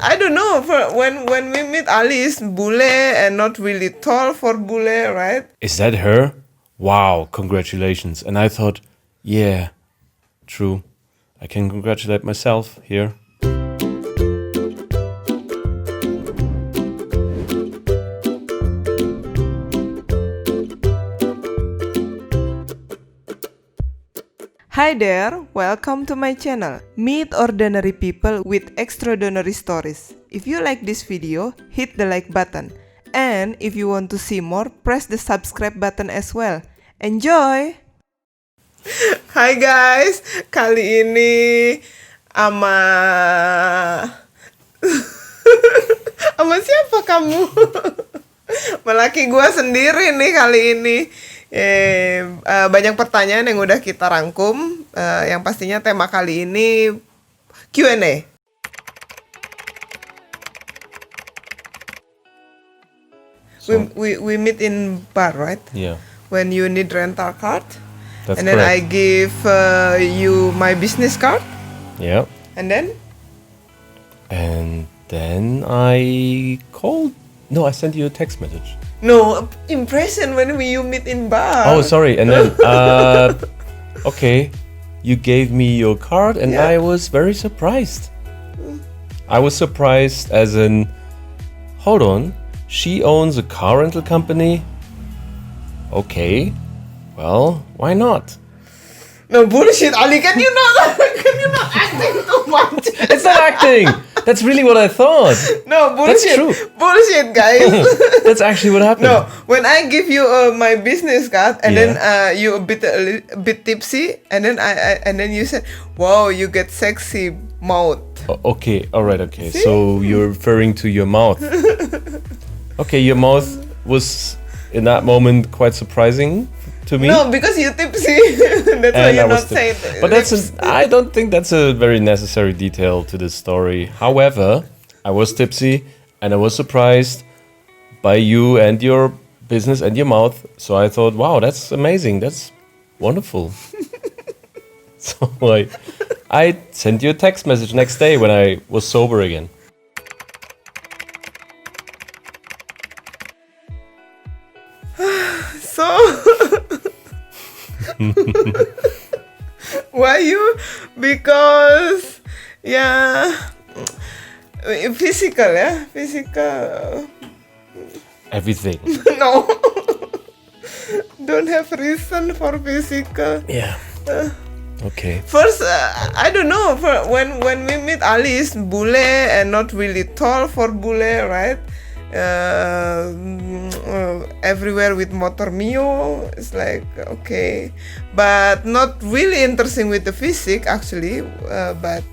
I don't know. For when we meet Ali is Bule and not really tall for Bule, right? Is that her? Wow, congratulations. And I thought, yeah, true. I can congratulate myself here. Hi there, welcome to my channel. Meet ordinary people with extraordinary stories. If you like this video, hit the like button. And if you want to see more, press the subscribe button as well. Enjoy! Hai guys, kali ini sama sama siapa kamu? Melaki gue sendiri nih kali ini. Banyak pertanyaan yang udah kita rangkum. Yang pastinya tema kali ini Q&A. We meet in bar, right? Yeah. When you need rental card. That's and then correct. I give you my business card. Yeah. And then? And then I called. No, I sent you a text message. No, impression when you meet in bar. Oh, sorry. And then, okay, you gave me your card and Yeah. I was very surprised. I was surprised as in, hold on, she owns a car rental company? Okay, well, why not? No bullshit, Ali. Can you not acting too much? It's not acting. That's really what I thought. No That's bullshit. true. Bullshit, guys. That's actually what happened. No, when I give you my business card and Yeah. then you a bit tipsy and then you said, "Wow, you get sexy mouth." Okay, all right, okay. See? So you're referring to your mouth. Okay, your mouth was in that moment quite surprising to me. No, because you tipsy. That's why And I you're was not saying. But I don't think that's a very necessary detail to this story. However, I was tipsy and I was surprised by you and your business and your mouth. So I thought, wow, that's amazing. That's wonderful. So I sent you a text message next day when I was sober again. So why you? Because physical. Everything. No, don't have reason for physical. Yeah. Okay. First, I don't know. When we meet Ali is Bule and not really tall for Bule, right? Everywhere with motor mio, it's like okay, but not really interesting with the physique actually. But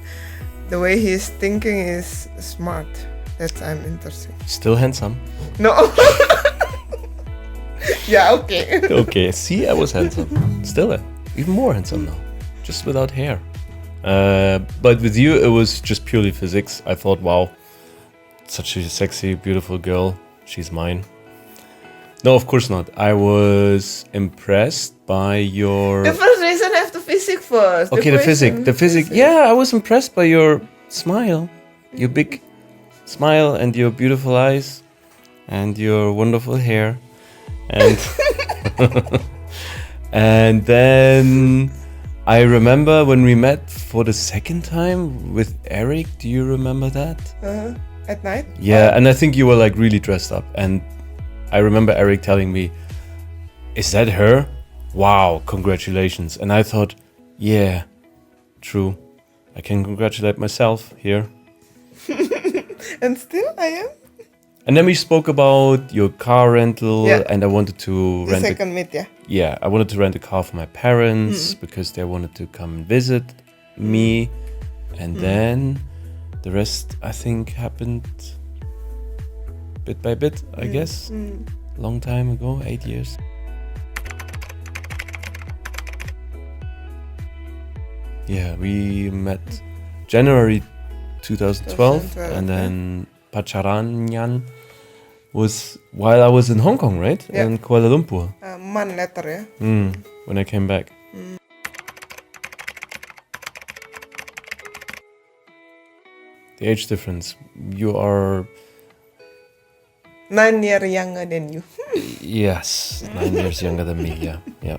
the way he's thinking is smart. That's I'm interested. Still handsome. No. Yeah. Okay. Okay, see, I was handsome. Still, even more handsome now, just without hair. But with you, it was just purely physics. I thought, wow, such a sexy, beautiful girl. She's mine. No, of course not. I was impressed by your... The first reason have the physique first. Okay, the physique. Yeah, I was impressed by your smile. Your big smile and your beautiful eyes and your wonderful hair. And and then I remember when we met for the second time with Eric. Do you remember that? At night? Yeah, and I think you were like really dressed up. And I remember Eric telling me, "Is that her? Wow, congratulations." And I thought, yeah, true. I can congratulate myself here. And still I am. And then we spoke about your car rental, Yeah. and I wanted to The rent. second meet, yeah. Yeah, I wanted to rent a car for my parents because they wanted to come and visit me, and then the rest I think happened bit by bit. I guess long time ago, 8 years. Yeah, we met January 2012, and then pacarannya was while I was in Hong Kong, right? Yeah. And Kuala Lumpur. Month later, yeah. When I came back. The age difference. You are 9 years younger than you. yes, 9 years younger than me. Yeah, yeah.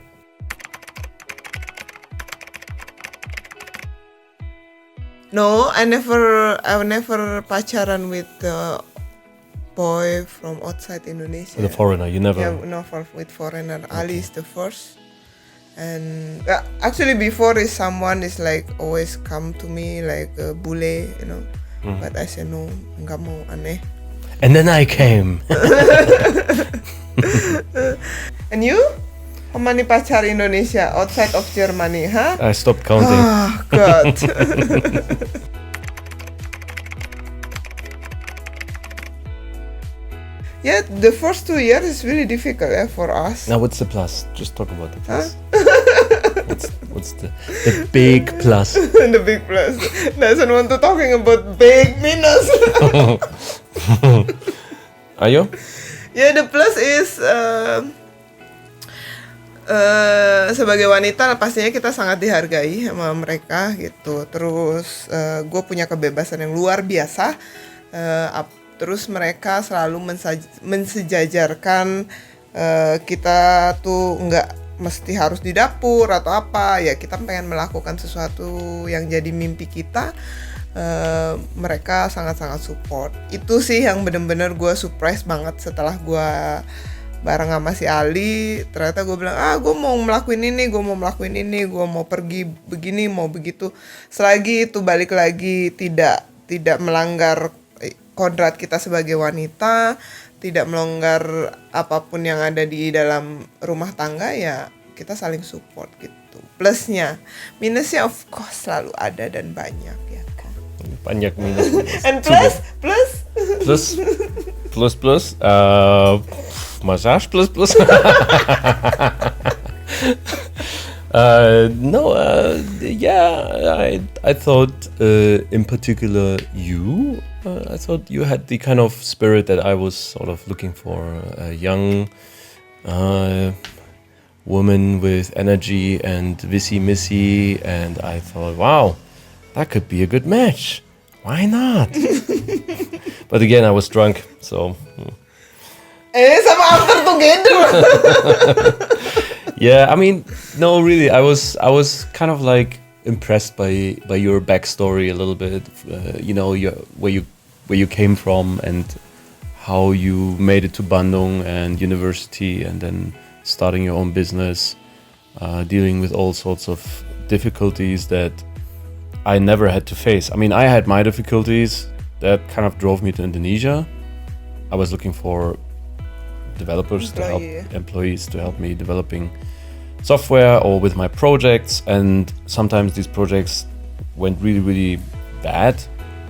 No, I never pacaran with a boy from outside Indonesia. With a foreigner, you never. Yeah, no, with foreigner. Ali is the first. And actually before is someone is like always come to me like Bule, you know. But I said no, enggak mau, aneh. And then I came. And you? How many pacar Indonesia outside of Germany, huh? I stopped counting. Oh, God. Yeah, the first 2 years is really difficult for us. Now, what's the plus? Just talk about the plus. What's the big plus? The big plus. Doesn't want to talking about big minus. Are you? Yeah, the plus is sebagai wanita pastinya kita sangat dihargai sama mereka gitu. Terus gue punya kebebasan yang luar biasa. Terus mereka selalu mensejajarkan kita tuh nggak mesti harus di dapur atau apa. Ya kita pengen melakukan sesuatu yang jadi mimpi kita. Mereka sangat-sangat support. Itu sih yang bener-bener gue surprise banget setelah gue bareng sama si Ali. Ternyata gue bilang, gue mau melakuin ini, gue mau pergi begini, mau begitu. Selagi itu balik lagi tidak melanggar kodrat kita sebagai wanita, tidak melanggar apapun yang ada di dalam rumah tangga, ya kita saling support gitu. Plusnya, minusnya of course selalu ada dan banyak ya kan. Banyak minus. And plus. Massage plus. I thought in particular I thought you had the kind of spirit that I was sort of looking for, a young woman with energy and missy, and I thought, wow, that could be a good match. Why not? But again, I was drunk, so. Sama after together. Yeah, I mean, no, really, I was kind of like impressed by your backstory a little bit. Where you came from and how you made it to Bandung and university, and then starting your own business, dealing with all sorts of difficulties that I never had to face. I mean, I had my difficulties that kind of drove me to Indonesia. I was looking for employees to help me developing software or with my projects, and sometimes these projects went really, really bad,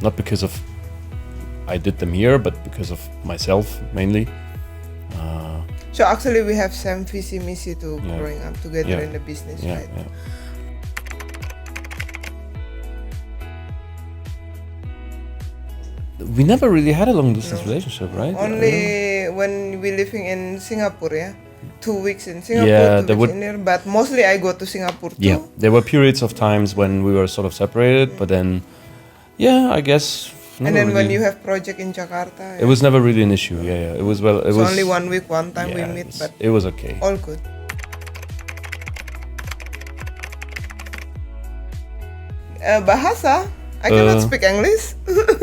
not because of I did them here, but because of myself mainly. So actually we have same visi misi to growing up together in the business, right? Yeah. We never really had a long distance relationship, right? Only when we living in Singapore, 2 weeks in Singapore, 2 weeks in here. But mostly I go to Singapore too. Yeah, there were periods of times when we were sort of separated, but then, I guess. And then when you have project in Jakarta, it was never really an issue. Yeah. It was It was only 1 week, one time we meet, but it was okay. All good. Bahasa. I cannot speak English.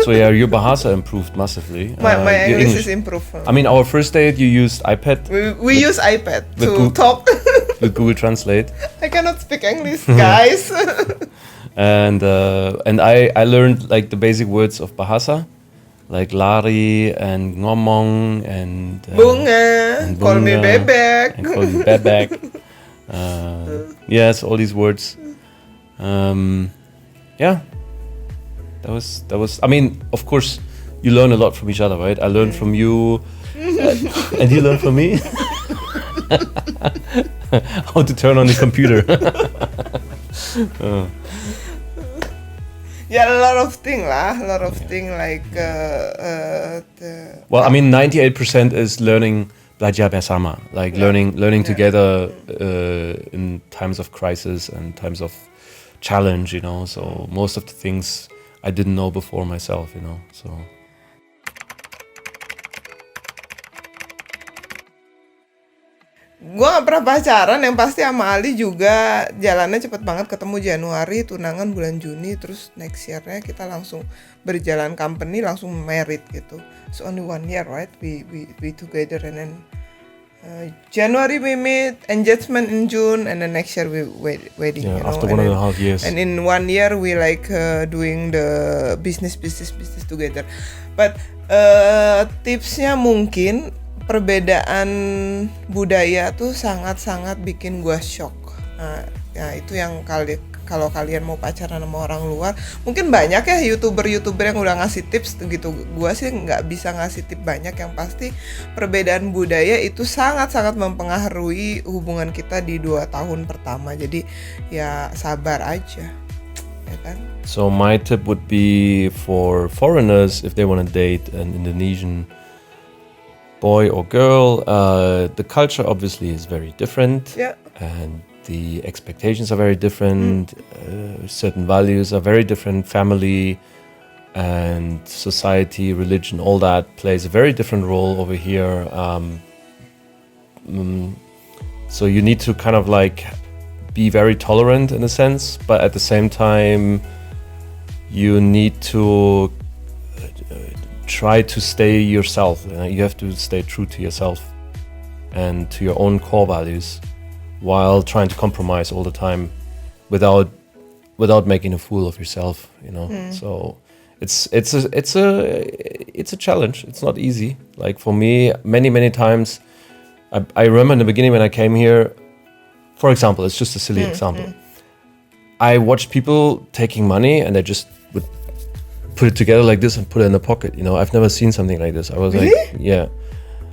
So your Bahasa improved massively. My English is improved. I mean, our first date you used iPad. We use iPad to talk. With Google Translate. I cannot speak English, guys. And I learned like the basic words of Bahasa, like lari and ngomong and bunga, call me bebek. And call me bebek. Yes, all these words. That was. I mean, of course, you learn a lot from each other, right? I learned from you, and you learned from me how to turn on the computer. Yeah, a lot of thing like. Well, I mean, 98% is learning belajar bersama, like learning together in times of crisis and times of challenge. So most of the things I didn't know before myself, you know. So Gue gak pernah pacaran, yang pasti sama Ali juga jalannya cepet banget, ketemu Januari, tunangan bulan Juni, terus next year-nya kita langsung berjalan company, langsung married gitu. So only 1 year, right? We together, and then January we meet, engagement in June, and then next year we wedding. yeah, you know? after And 1.5 years. And in 1 year we like doing the business together. But tipsnya mungkin perbedaan budaya tuh sangat-sangat bikin gua shock. Nah, itu yang kalau kalian mau pacaran sama orang luar, mungkin banyak ya youtuber yang udah ngasih tips gitu. Gua sih nggak bisa ngasih tips banyak. Yang pasti perbedaan budaya itu sangat-sangat mempengaruhi hubungan kita di 2 tahun pertama. Jadi ya sabar aja, ya kan? So my tip would be for foreigners, if they want to date an Indonesian boy or girl, the culture obviously is very different, and the expectations are very different. Certain values are very different. Family and society, religion, all that plays a very different role over here. So you need to kind of like be very tolerant in a sense, but at the same time you need to try to stay yourself. You have to stay true to yourself and to your own core values, while trying to compromise all the time without making a fool of yourself, you know. So it's a challenge. It's not easy. Like for me, many times, I remember in the beginning when I came here, for example, it's just a silly example. I watched people taking money and they just would put it together like this and put it in the pocket. You know, I've never seen something like this. I was really? like, yeah.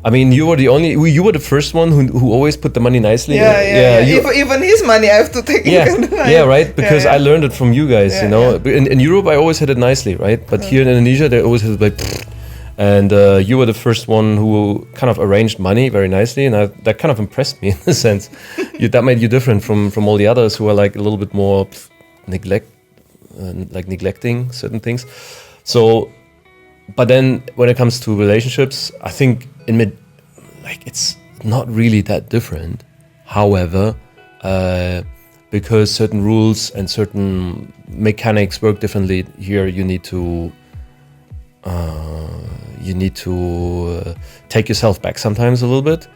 I mean, you were the first one who always put the money nicely. Yeah. Even his money, I have to take it. Yeah, right. Because I learned it from you guys. You know, in Europe, I always had it nicely, right? But here in Indonesia, they always had it like, and you were the first one who kind of arranged money very nicely, and that kind of impressed me in a sense. That made you different from all the others who are like a little bit more neglecting certain things. So, but then when it comes to relationships, I think it's not really that different. However, because certain rules and certain mechanics work differently here, you need to take yourself back sometimes a little bit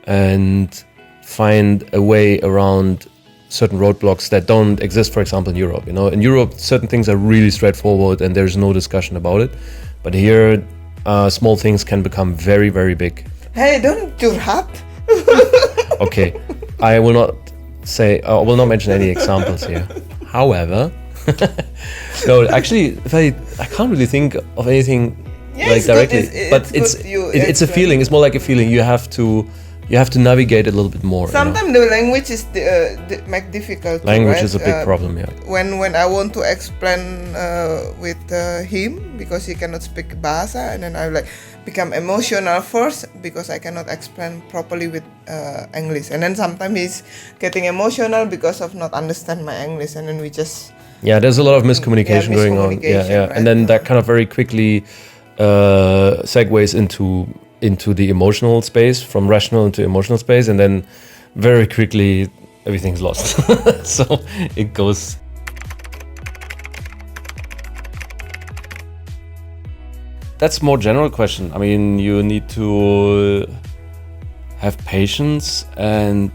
and find a way around certain roadblocks that don't exist, for example, in Europe. You know, in Europe, certain things are really straightforward and there's no discussion about it. But here, small things can become very, very big. Hey, don't curhat. Okay, I will not mention any examples here. However, no, actually, I can't really think of anything like directly. It's a feeling. It's more like a feeling. You have to navigate a little bit more. Sometimes the language is make difficult. Language right? is a big problem. Yeah. When I want to explain with him, because he cannot speak bahasa, and then I become emotional first because I cannot explain properly with English, and then sometimes he's getting emotional because of not understand my English, and then we just there's a lot of miscommunication going on. Right? And then that kind of very quickly segues into the emotional space, from rational into emotional space, and then very quickly everything's lost. So it goes. That's a more general question. I mean, you need to have patience, and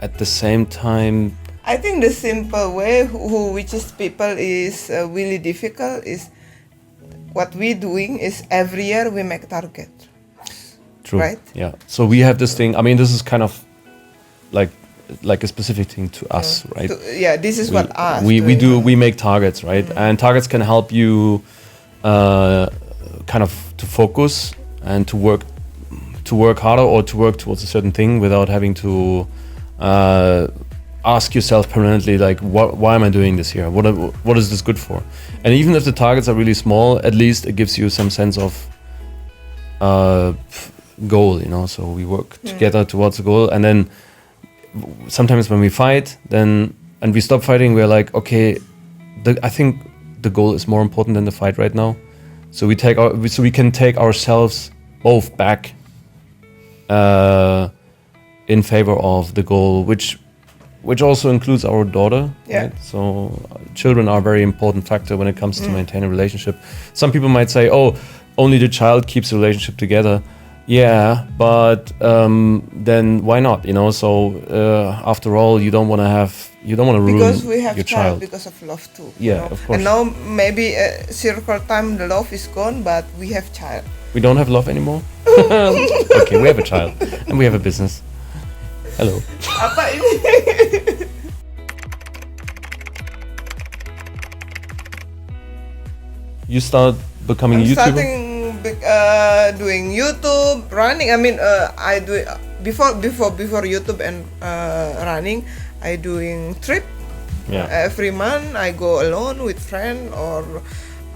at the same time, I think the simple way which is people is really difficult is what we doing is every year we make target. True. Right? Yeah. So we have this thing. I mean, this is kind of like a specific thing to us, right? This is what us we do. We make targets, right? And targets can help you kind of to focus and to work harder, or to work towards a certain thing without having to ask yourself permanently, like, why am I doing this here? What is this good for? And even if the targets are really small, at least it gives you some sense of goal, you know. So we work together towards a goal, and then sometimes when we fight, and we stop fighting, we're like, okay, I think the goal is more important than the fight right now. So we can take ourselves both back in favor of the goal, which also includes our daughter. Yeah. Right? So children are a very important factor when it comes to maintain a relationship. Some people might say, "Oh, only the child keeps the relationship together." Yeah, but then why not? So after all, you don't want to ruin Because we have your child child. because of love too. Yeah, of course. And now maybe circle time the love is gone, but we have child. We don't have love anymore. Okay, we have a child and we have a business. Hello. Apa ini? You start becoming a YouTuber. Starting doing YouTube, running. I mean, I do before YouTube and running. I doing trip. Yeah. Every month I go alone with friend, or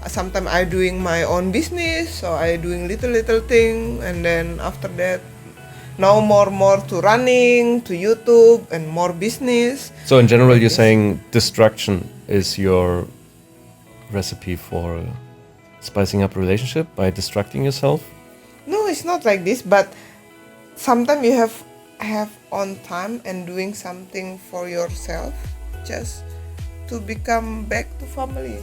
sometimes I doing my own business. So I doing little thing, and then after that, now more to running, to YouTube, and more business. So in general, you're saying distraction is your recipe for spicing up a relationship by distracting yourself? No, it's not like this, but sometimes you have on time and doing something for yourself just to become back to family.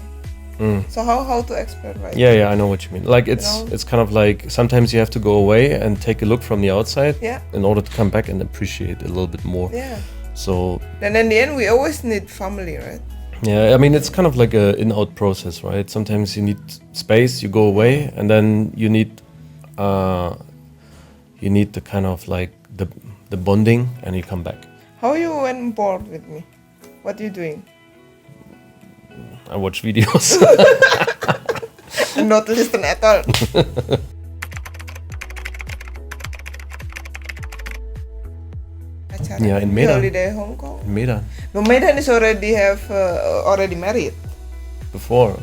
So how to explain, right? Yeah, I know what you mean. Like it's kind of like sometimes you have to go away and take a look from the outside in order to come back and appreciate it a little bit more. Yeah. So then in the end we always need family, right? yeah, I mean it's kind of like a in-out process, right? Sometimes you need space, you go away, and then you need the kind of like the bonding, and you come back. How you went bored with me? What you doing? I watch videos. Not listen at all. Yeah, in Medan. Holiday Hong Kong. In Medan. No, Medan is already married. Before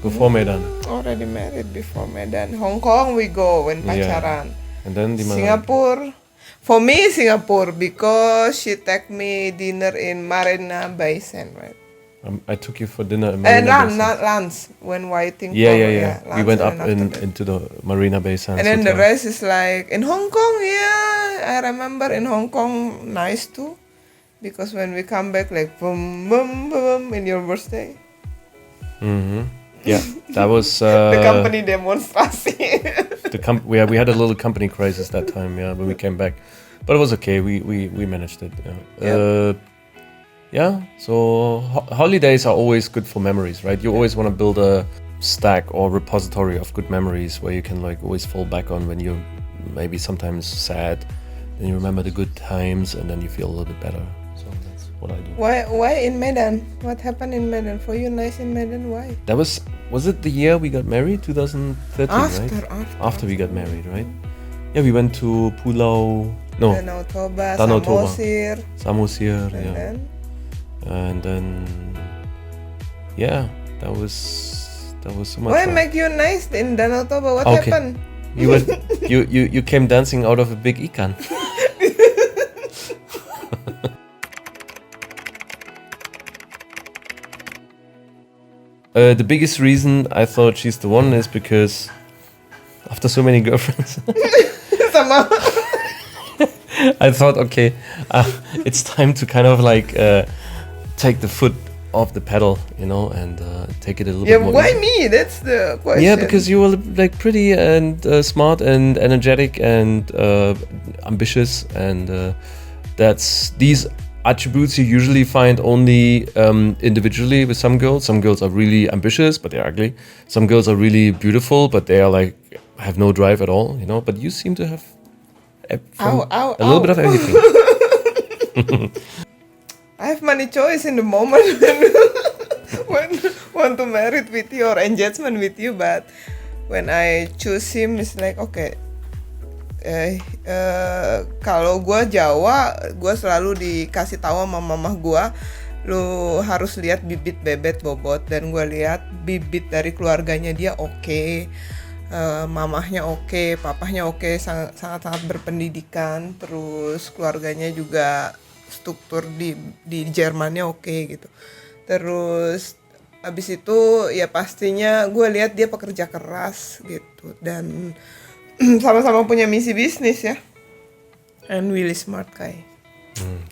Medan. Already married before Medan. Hong Kong we go when pacaran. And then di mana? Singapore. For me, Singapore, because she take me dinner in Marina Bay Sands, right? I took you for dinner in And Marina Bay Sands. not lunch when waiting. Yeah. We went up lunch into the Marina Bay Sands. and then the hotel. rest is like in Hong Kong. Yeah, I remember in Hong Kong, nice too, because when we come back, like boom, boom, boom, in your birthday. Yeah, that was The company demonstration. we had a little company crisis that time. Yeah, when we came back, but it was okay. We managed it. Yeah. So holidays are always good for memories, right? You always want to build a stack or repository of good memories where you can like always fall back on when you're maybe sometimes sad. Then you remember the good times, and then you feel a little bit better. So that's what I do. Why in Medan? What happened in Medan? For you, nice in Medan? Why? That was it the year we got married, 2013, right? After we got married, right? Yeah, we went to Pulau. No, Danau Toba, Danau Toba. Samosir, Samosir, and then yeah, that was so much Why fun. make you nice in Danau Toba? What Okay. happened? You came dancing out of a big ikan. The biggest reason I thought she's the one is because after so many girlfriends, Sama. I thought, okay, it's time to kind of like take the foot off the pedal, and take it a little Yeah, bit more. why easy. me? That's the question. Yeah, because you were like pretty and smart and energetic and ambitious, and these attributes you usually find only individually with some girls. Some girls are really ambitious, but they're ugly. Some girls are really beautiful, but they are like have no drive at all, But you seem to have a little bit of everything. I have many choice in the moment when want to marry with you or engagement with you, but when I choose him, it's like okay. Kalau gue Jawa, gue selalu dikasih tahu sama mamah gue, lu harus lihat bibit bebet bobot, dan gue lihat bibit dari keluarganya dia oke. Mamahnya oke, papahnya oke, sangat berpendidikan, terus keluarganya juga struktur di Jermannya oke gitu. Terus Abis itu ya pastinya gue lihat dia pekerja keras gitu dan sama-sama punya misi bisnis ya. And really smart guy.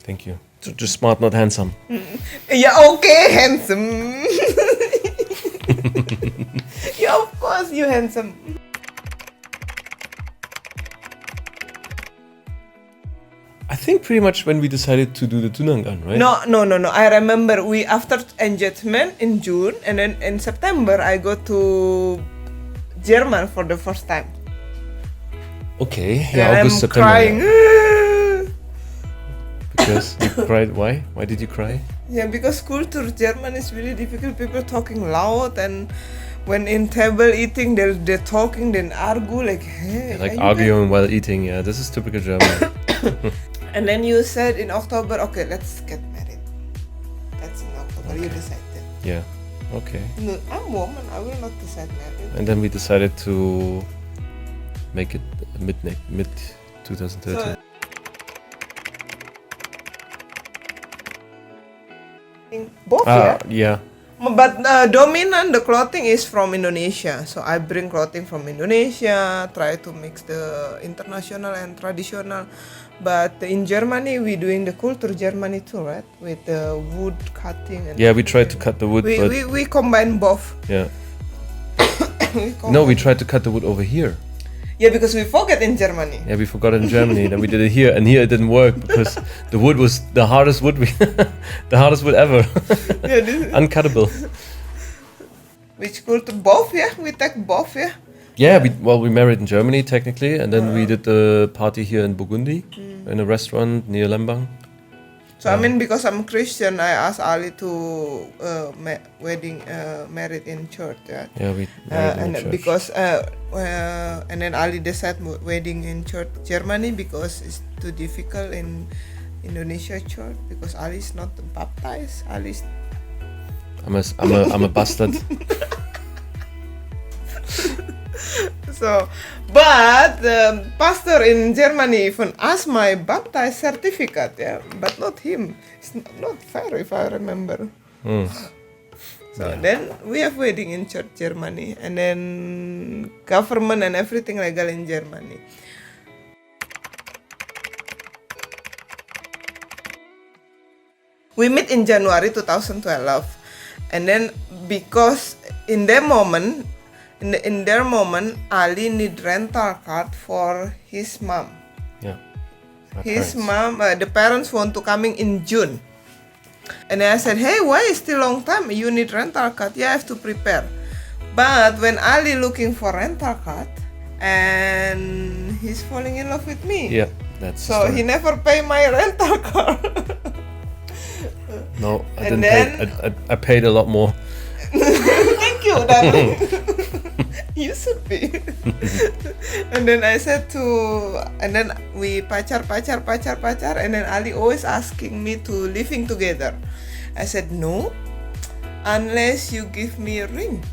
Thank you. Just smart, not handsome. Ya oke, handsome. Yeah, of course you handsome. I think pretty much when we decided to do the tunangan, right? No. I remember we after engagement in June, and then in September I go to German for the first time. Okay, And yeah, I'm August, September. crying. Because you cried. Why? Why did you cry? Yeah, because culture German is really difficult. People talking loud, and when in table eating, they're talking, then argue like, hey, Like are you arguing while eating. Yeah, this is typical German. And then you said in October, okay, let's get married. That's in October. You decided. Yeah. Okay. No, I'm woman. I will not decide married. And then we decided to make it mid 2013. Both, yeah. Yeah. But dominant the clothing is from Indonesia, so I bring clothing from Indonesia, try to mix the international and traditional. But in Germany, we doing the culture Germany too, right? With the wood cutting and Yeah, we tried to cut the wood, but we combine both. yeah. We No, we combine- tried to cut the wood over here. Yeah, because we forget in Germany. Yeah, we forgot it in Germany. Then we did it here, and here it didn't work because the wood was the hardest wood the hardest wood ever. Yeah, this is, Uncuttable. which culture both? Yeah, we take both. Yeah. Yeah, we married in Germany technically, and then we did the party here in Burgundy in a restaurant near Lembang. So I mean, because I'm Christian, I asked Ali to married in church. Yeah. Yeah, we married in And church. because and then Ali decided wedding in church Germany because it's too difficult in Indonesia church because Ali is not baptized. Ali is I'm a bastard. so, but the pastor in Germany even asked my baptized certificate, yeah, but not him. It's not fair if I remember. So then we have wedding in church Germany, and then government and everything legal in Germany. We meet in January 2012, and then because in their moment, Ali need rental card for his mom. Yeah. My His parents. mom, the parents want to coming in June. And then I said, hey, why is still long time? You need rental card. Yeah, I have to prepare. But when Ali looking for rental card, and he's falling in love with me. Yeah, that's the So story. he never pay my rental card. No, I And didn't pay. I paid a lot more. Thank you, darling. You should be. And then I said and then we pacar, and then Ali always asking me to living together. I said no, unless you give me a ring,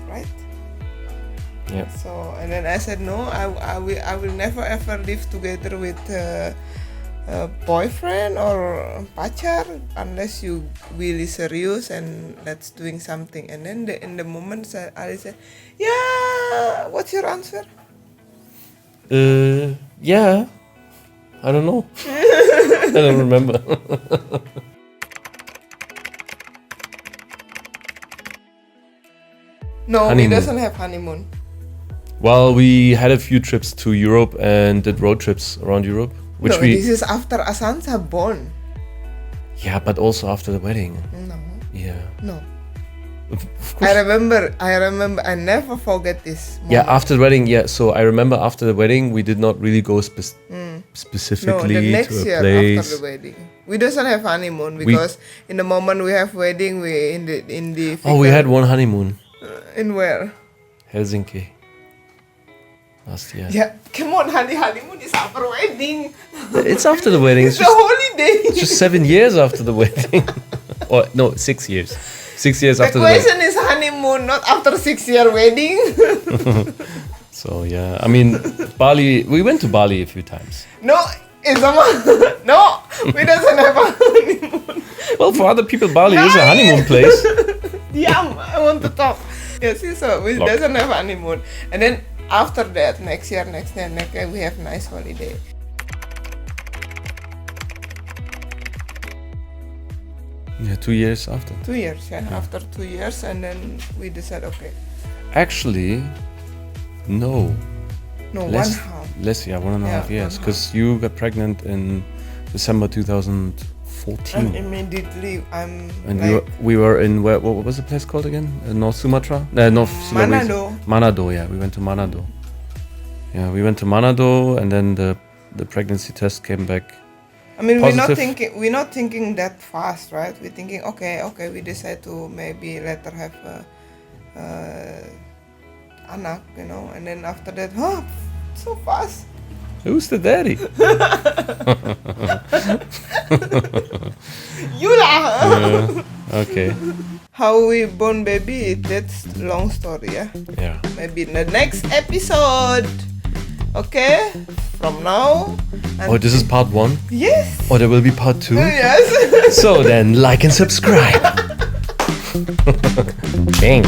right? Yeah. So and then I said no, I will never ever live together with a boyfriend or pacar unless you really serious and let's doing something. And then in the moment Ali said, yeah, what's your answer? Yeah. I don't know. I don't remember. No, Honeymoon. he doesn't have honeymoon. Well, we had a few trips to Europe and did road trips around Europe, which No, we this is after Asansa born. yeah, but also after the wedding. No, Yeah. no. Of I course. remember. I never forget this. Yeah, moment. after the wedding. Yeah, so I remember after the wedding, we did not really go No, specifically the next to a year place. after the wedding. We doesn't have honeymoon because in the moment we have wedding, we in the. Oh, we had one honeymoon, In where? Helsinki, last year. Yeah, come on, honeymoon is after wedding. It's after the wedding. It's It's a holiday. just 7 years after the wedding, or no, 6 years. 6 years The after the wedding. question is honeymoon, not after 6-year wedding. So yeah, I mean, Bali. We went to Bali a few times. No, it's a no. We doesn't have a honeymoon. Well, for other people, Bali is a honeymoon place. Diam, I want to talk. Yes, so we Lock. doesn't have honeymoon. And then after that, next year, we have nice holiday. Yeah, 2 years after. 2 years, yeah. After 2 years, and then we decide, okay. Actually, no. No, Less, 1.5. less, yeah, 1.5 Yeah, years. 1.5. Because you got pregnant in December 2014. And immediately I'm And like, we were in, what was the place called again? North Sumatra? North Sulawesi. Manado. Manado, yeah. We went to Manado. Yeah, we went to Manado, and then the pregnancy test came back. I mean, positive. we're not thinking that fast, right? We're thinking, okay, we decide to maybe later have anak, you know, and then after that, so fast. Who's the daddy? You lah. Okay. How we born baby, that's long story, yeah. Yeah. Maybe in the next episode. Okay, from now. Oh, this is part 1? Yes. Oh, there will be part 2? Yes. So then, like and subscribe. Bang.